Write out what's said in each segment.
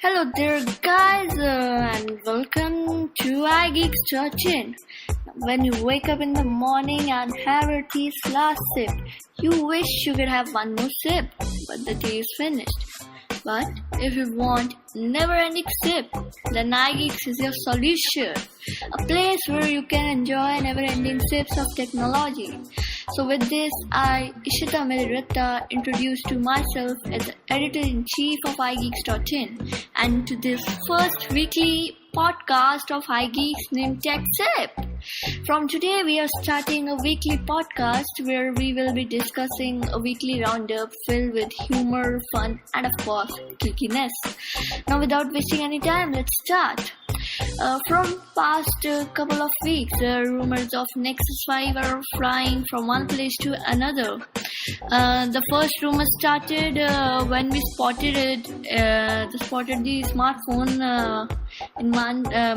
Hello there guys and welcome to iGeekz. When you wake up in the morning and have your tea's last sip, you wish you could have one more sip, but the tea is finished. But if you want never-ending sip, then iGeekz is your solution. A place where you can enjoy never-ending sips of technology. So with this, I, Ishita Meridata, introduce to myself as the editor-in-chief of iGeekz, and to this first weekly podcast of iGeekz named Tech Sip. From today, we are starting a weekly podcast where we will be discussing a weekly roundup filled with humor, fun, and of course, geekyness. Now, without wasting any time, let's start. From past couple of weeks, rumors of Nexus 5 are flying from one place to another. The first rumor started when we spotted the smartphone in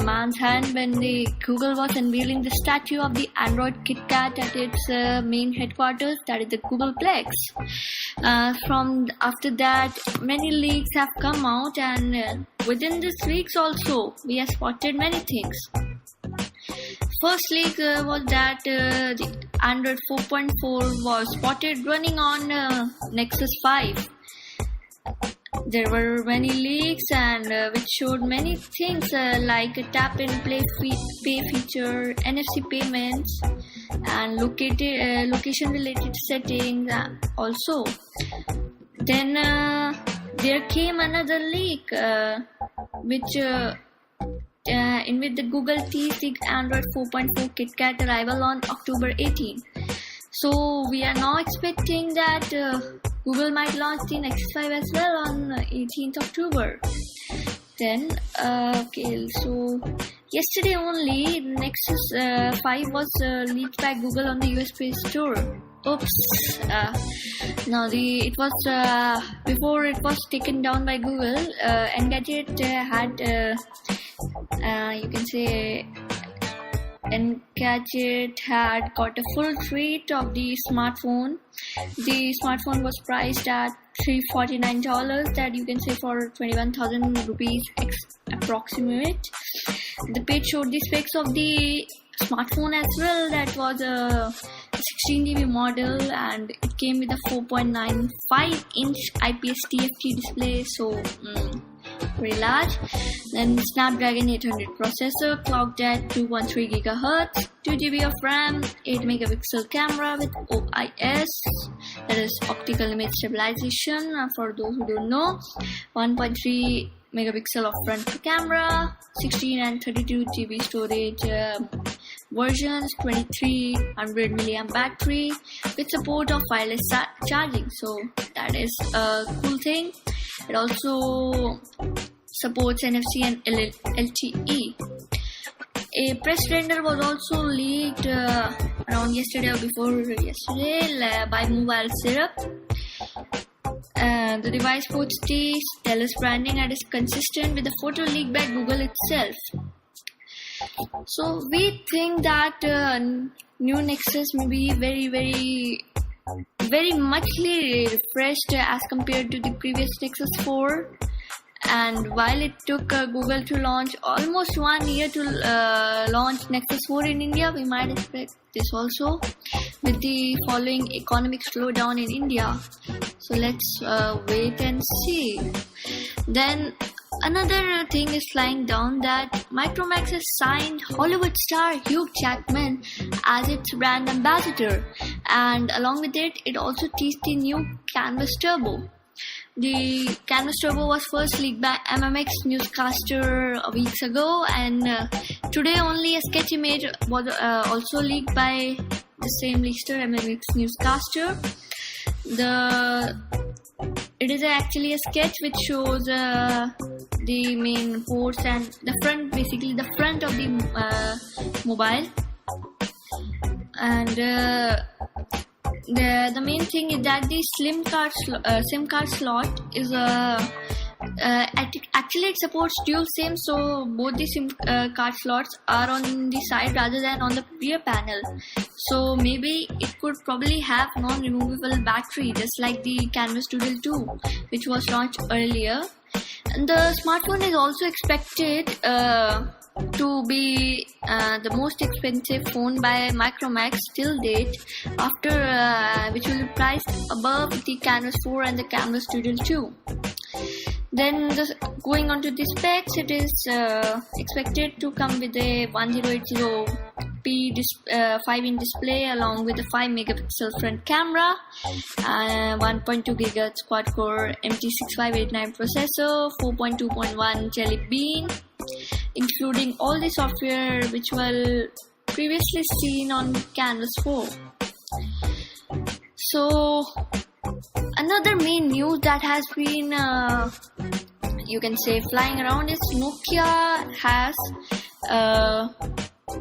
man's hand when the Google was unveiling the statue of the Android KitKat at its main headquarters, that is the Googleplex. After that, many leaks have come out, and within these weeks also, we have spotted many things. First leak was that the Android 4.4 was spotted running on Nexus 5. There were many leaks and which showed many things like a tap-and-pay feature, NFC payments, and location-related settings also. Then there came another leak in which the Google teased the Android 4.4 KitKat arrival on October 18. So we are now expecting that Google might launch the Nexus 5 as well on 18th October. Then, so yesterday only, Nexus 5 was leaked by Google on the US Play Store. Oops. Now it was before it was taken down by Google. Engadget had you can say Engadget had got a full treat of the smartphone. The smartphone was priced at $349, that you can say for 21,000 rupees approximate. The page showed the specs of the smartphone as well. That was a 16GB model, and it came with a 4.95-inch IPS TFT display, so very large. Then Snapdragon 800 processor clocked at 213 GHz, 2GB of RAM, 8 megapixel camera with OIS, that is optical image stabilization for those who don't know, 1.3 megapixel of front camera, 16 and 32 GB storage versions, 2300 milliamp battery with support of wireless charging. So that is a cool thing. It also supports NFC and LTE. A press render was also leaked around yesterday or before yesterday by Mobile Syrup. The device sports the Stellus branding and is consistent with the photo leaked by Google itself. So we think that new Nexus may be very muchly refreshed as compared to the previous Nexus 4. And while it took Google to launch almost 1 year to launch Nexus 4 in India, we might expect this also with the following economic slowdown in India. So let's wait and see. Then another thing is flying down that Micromax has signed Hollywood star Hugh Jackman as its brand ambassador, and along with it, it also teased the new Canvas Turbo. The Canvas Turbo was first leaked by MMX newscaster weeks ago, and today only a sketch image was also leaked by the same leakster, MMX newscaster. It is actually a sketch which shows the main ports and the front, basically the front of the mobile, and the main thing is that the SIM card slot is actually it supports dual SIM, so both the SIM card slots are on the side rather than on the rear panel. So maybe it could probably have non-removable battery, just like the Canvas Doodle 2, which was launched earlier. The smartphone is also expected to be the most expensive phone by Micromax till date, after which will be priced above the Canvas 4 and the Canvas Doodle 2. Then going on to the specs, it is expected to come with a 1080p 5-inch display along with a 5 megapixel front camera, 1.2 GHz quad-core MT6589 processor, 4.2.1 Jelly Bean, including all the software which were previously seen on Canvas 4. So another main news that has been you can say flying around is Nokia has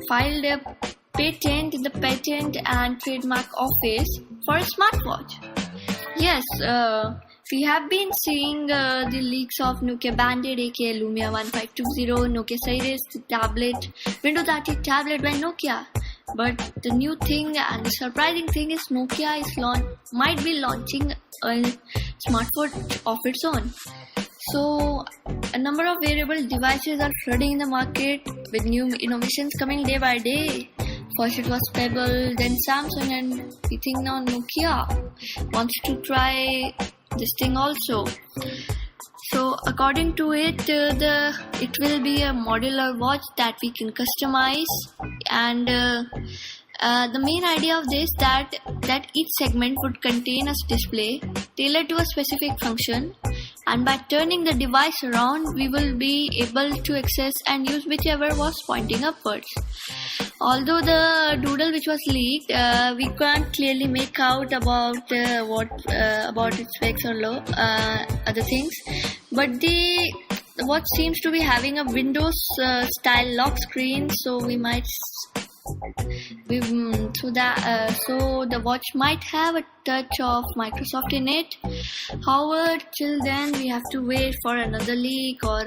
filed a patent in the Patent and Trademark Office for a smartwatch. Yes, we have been seeing the leaks of Nokia Bandit aka Lumia 1520, Nokia Cyrus, the tablet, Windows 30 tablet by Nokia. But the new thing and the surprising thing is Nokia might be launching a smartwatch of its own. So a number of wearable devices are flooding the market with new innovations coming day by day. First it was Pebble, then Samsung, and we think now Nokia wants to try this thing also. So according to it, it will be a modular watch that we can customize, and the main idea of this that each segment would contain a display tailored to a specific function, and by turning the device around we will be able to access and use whichever was pointing upwards. Although the Doodle which was leaked, we can't clearly make out about about its specs or other things, but the watch seems to be having a Windows style lock screen, so so the watch might have a touch of Microsoft in it. However, till then we have to wait for another leak or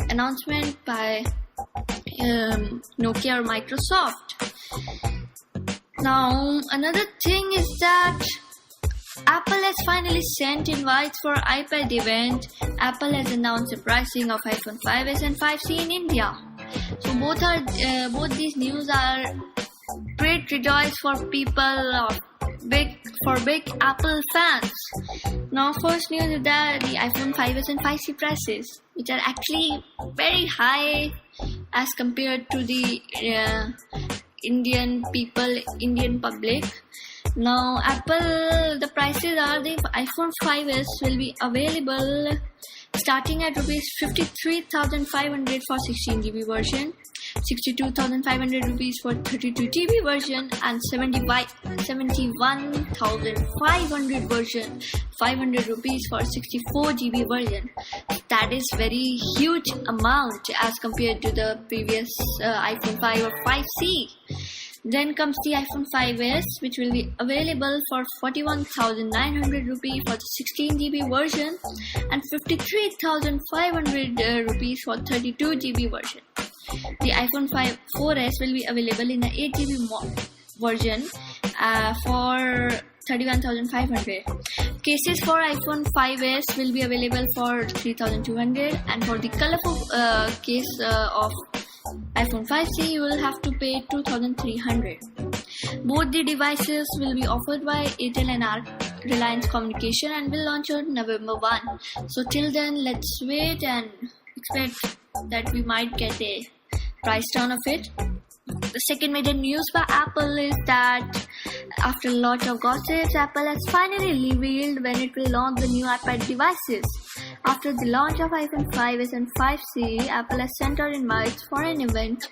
announcement by Nokia or Microsoft. Now another thing is that Apple has finally sent invites for iPad event. Apple has announced the pricing of iPhone 5s and 5C in India. So both these news are great rejoice for people big Apple fans. Now first news is that the iPhone 5s and 5C prices, which are actually very high as compared to the Indian public. Now the prices are the iPhone 5s will be available starting at rupees 53,500 for 16GB version, 62,500 rupees for 32GB version, and 71,500 version, 500 rupees for 64GB version. That is very huge amount as compared to the previous iPhone 5 or 5C. Then comes the iPhone 5s, which will be available for 41,900 rupees for the 16GB version and 53,500 rupees for 32GB version. The iPhone 4s will be available in the 8GB version for 31,500. Cases for iPhone 5s will be available for 3,200, and for the colorful case of iPhone 5C, you will have to pay 2,300. Both the devices will be offered by Airtel and Reliance Communication and will launch on November 1. So till then, let's wait and expect that we might get a price down of it. The second major news by Apple is that after a lot of gossips, Apple has finally revealed when it will launch the new iPad devices. After the launch of iPhone 5s and 5C, Apple has sent out invites for an event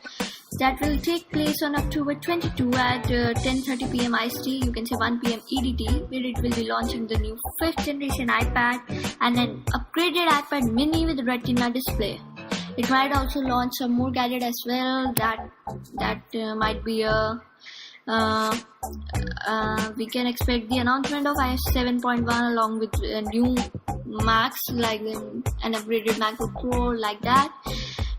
that will take place on October 22 at 10:30 PM IST, you can say 1 PM EDT, where it will be launching the new 5th generation iPad and an upgraded iPad mini with Retina display. It might also launch some more gadgets as well that might be we can expect the announcement of iOS 7.1 along with a new Max, like an upgraded MacBook Pro, like that.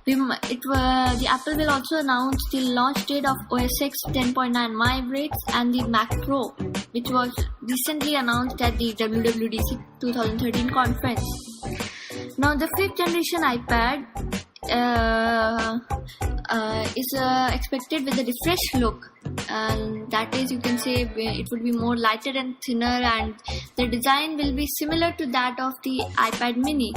The Apple will also announce the launch date of OS X 10.9 Mavericks and the Mac Pro, which was recently announced at the WWDC 2013 conference. Now the 5th generation iPad is expected with a refreshed look, and that is, you can say, it would be more lighter and thinner, and the design will be similar to that of the iPad mini.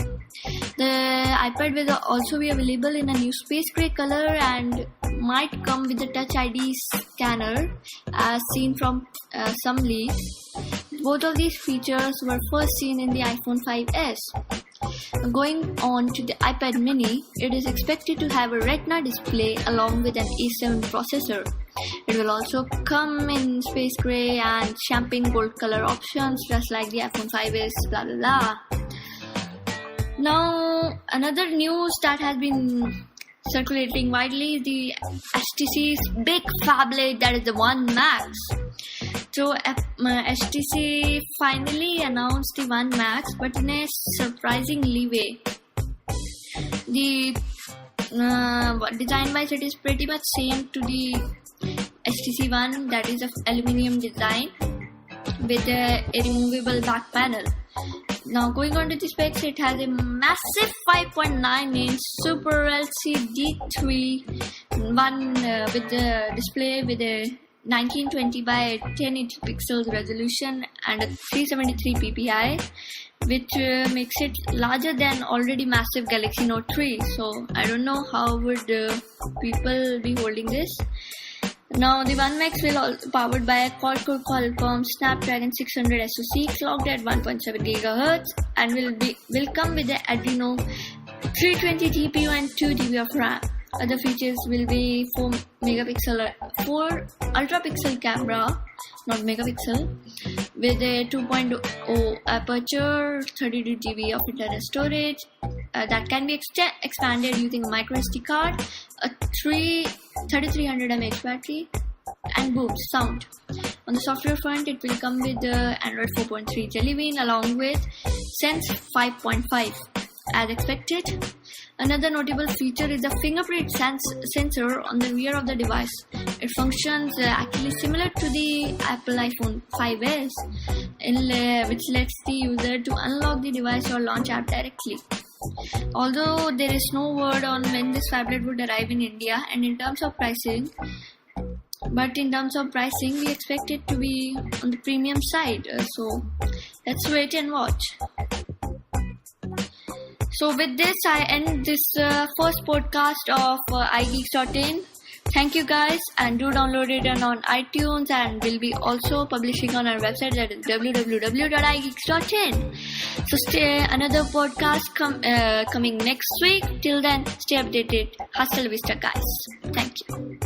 The iPad will also be available in a new space grey color and might come with a Touch ID scanner as seen from some leaks. Both of these features were first seen in the iPhone 5s. Going on to the iPad mini, it is expected to have a Retina display along with an A7 processor. It will also come in space grey and champagne gold color options, just like the iPhone 5s, blah blah blah. Now, another news that has been circulating widely is the HTC's big phablet, that is the One Max. So HTC finally announced the One Max, but in a surprising way. The design-wise, it is pretty much same to the HTC One, that is of aluminium design with a removable back panel. Now going on to the specs, it has a massive 5.9-inch Super LCD one with a display with a 1920 by 1080 pixels resolution and a 373 ppi, which makes it larger than already massive Galaxy Note 3. So I don't know how would people be holding this. Now the One Max will powered by a quad-core Qualcomm Snapdragon 600 SoC clocked at 1.7 GHz and will come with the Adreno 320 GPU and 2 GB of RAM. Other features will be 4 ultra pixel camera, not megapixel, with a 2.0 aperture, 32 GB of internal storage that can be expanded using a micro SD card, a 3300 mAh battery, and boom, sound. On the software front, it will come with the Android 4.3 Jelly Bean along with Sense 5.5 as expected. Another notable feature is the fingerprint sensor on the rear of the device. It functions actually similar to the Apple iPhone 5s, which lets the user to unlock the device or launch app directly. Although there is no word on when this phablet would arrive in India, and in terms of pricing, we expect it to be on the premium side. So let's wait and watch. So with this, I end this first podcast of iGeekz.in. Thank you guys, and do download it on iTunes, and we'll be also publishing on our website, that is www.igeekz.in. So another podcast coming next week. Till then, stay updated. Hasta la vista, guys. Thank you.